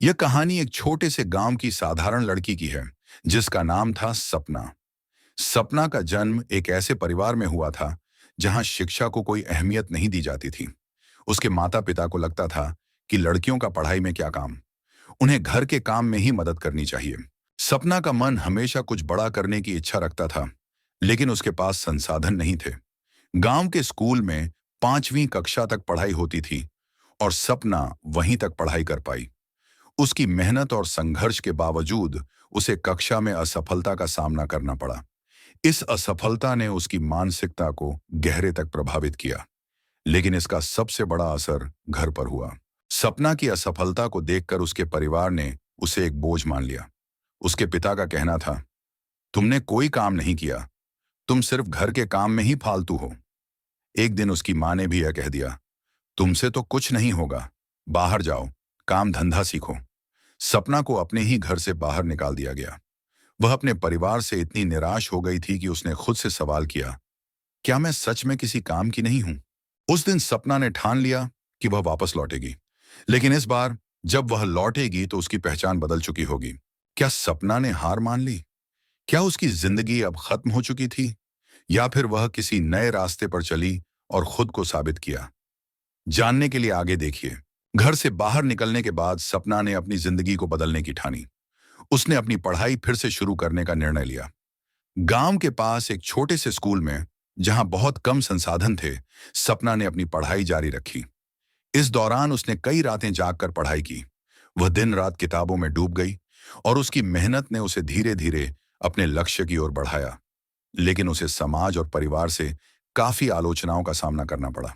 यह कहानी एक छोटे से गांव की साधारण लड़की की है जिसका नाम था सपना। सपना का जन्म एक ऐसे परिवार में हुआ था जहां शिक्षा को कोई अहमियत नहीं दी जाती थी। उसके माता पिता को लगता था कि लड़कियों का पढ़ाई में क्या काम, उन्हें घर के काम में ही मदद करनी चाहिए। सपना का मन हमेशा कुछ बड़ा करने की इच्छा रखता था, लेकिन उसके पास संसाधन नहीं थे। गांव के स्कूल में 5वीं कक्षा तक पढ़ाई होती थी और सपना वहीं तक पढ़ाई कर पाई। उसकी मेहनत और संघर्ष के बावजूद उसे कक्षा में असफलता का सामना करना पड़ा। इस असफलता ने उसकी मानसिकता को गहरे तक प्रभावित किया, लेकिन इसका सबसे बड़ा असर घर पर हुआ। सपना की असफलता को देखकर उसके परिवार ने उसे एक बोझ मान लिया। उसके पिता का कहना था, तुमने कोई काम नहीं किया, तुम सिर्फ घर के काम में ही फालतू हो। एक दिन उसकी माँ ने भी यह कह दिया, तुमसे तो कुछ नहीं होगा, बाहर जाओ, काम धंधा सीखो। सपना को अपने ही घर से बाहर निकाल दिया गया। वह अपने परिवार से इतनी निराश हो गई थी कि उसने खुद से सवाल किया, क्या मैं सच में किसी काम की नहीं हूं? उस दिन सपना ने ठान लिया कि वह वापस लौटेगी, लेकिन इस बार जब वह लौटेगी तो उसकी पहचान बदल चुकी होगी। क्या सपना ने हार मान ली? क्या उसकी जिंदगी अब खत्म हो चुकी थी, या फिर वह किसी नए रास्ते पर चली और खुद को साबित किया? जानने के लिए आगे देखिए। घर से बाहर निकलने के बाद सपना ने अपनी जिंदगी को बदलने की ठानी। उसने अपनी पढ़ाई फिर से शुरू करने का निर्णय लिया। गांव के पास एक छोटे से स्कूल में, जहां बहुत कम संसाधन थे, सपना ने अपनी पढ़ाई जारी रखी। इस दौरान उसने कई रातें जागकर पढ़ाई की। वह दिन रात किताबों में डूब गई और उसकी मेहनत ने उसे धीरे धीरे अपने लक्ष्य की ओर बढ़ाया। लेकिन उसे समाज और परिवार से काफी आलोचनाओं का सामना करना पड़ा।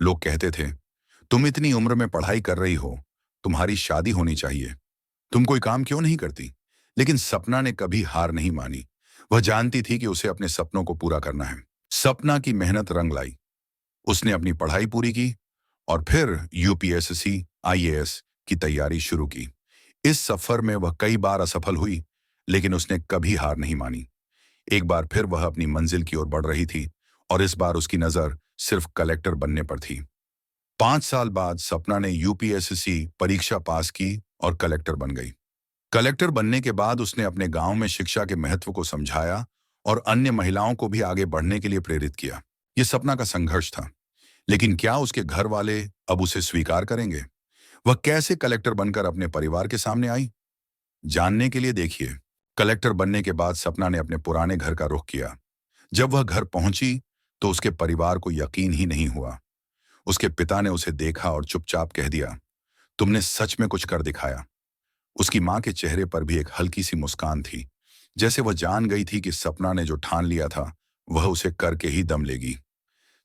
लोग कहते थे, तुम इतनी उम्र में पढ़ाई कर रही हो, तुम्हारी शादी होनी चाहिए, तुम कोई काम क्यों नहीं करती? लेकिन सपना ने कभी हार नहीं मानी। वह जानती थी कि उसे अपने सपनों को पूरा करना है। सपना की मेहनत रंग लाई। उसने अपनी पढ़ाई पूरी की और फिर यूपीएससी, आईएएस की तैयारी शुरू की। इस सफर में वह कई बार असफल हुई, लेकिन उसने कभी हार नहीं मानी। एक बार फिर वह अपनी मंजिल की ओर बढ़ रही थी और इस बार उसकी नजर सिर्फ कलेक्टर बनने पर थी। 5 साल बाद सपना ने यूपीएससी परीक्षा पास की और कलेक्टर बन गई। कलेक्टर बनने के बाद उसने अपने गांव में शिक्षा के महत्व को समझाया और अन्य महिलाओं को भी आगे बढ़ने के लिए प्रेरित किया। यह सपना का संघर्ष था, लेकिन क्या उसके घर वाले अब उसे स्वीकार करेंगे? वह कैसे कलेक्टर बनकर अपने परिवार के सामने आई? जानने के लिए देखिए। कलेक्टर बनने के बाद सपना ने अपने पुराने घर का रुख किया। जब वह घर पहुंची तो उसके परिवार को यकीन ही नहीं हुआ। उसके पिता ने उसे देखा और चुपचाप कह दिया, तुमने सच में कुछ कर दिखाया। उसकी मां के चेहरे पर भी एक हल्की सी मुस्कान थी, जैसे वह जान गई थी कि सपना ने जो ठान लिया था वह उसे करके ही दम लेगी।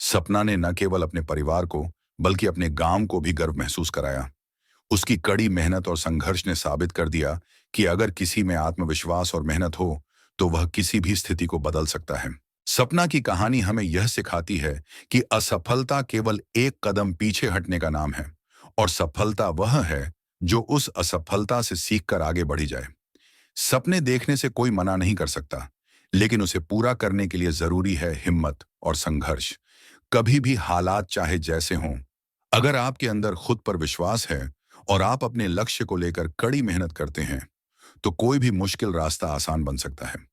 सपना ने न केवल अपने परिवार को बल्कि अपने गांव को भी गर्व महसूस कराया। उसकी कड़ी मेहनत और संघर्ष ने साबित कर दिया कि अगर किसी में आत्मविश्वास और मेहनत हो तो वह किसी भी स्थिति को बदल सकता है। सपना की कहानी हमें यह सिखाती है कि असफलता केवल एक कदम पीछे हटने का नाम है, और सफलता वह है जो उस असफलता से सीखकर आगे बढ़ी जाए। सपने देखने से कोई मना नहीं कर सकता, लेकिन उसे पूरा करने के लिए जरूरी है हिम्मत और संघर्ष। कभी भी हालात चाहे जैसे हों, अगर आपके अंदर खुद पर विश्वास है और आप अपने लक्ष्य को लेकर कड़ी मेहनत करते हैं, तो कोई भी मुश्किल रास्ता आसान बन सकता है।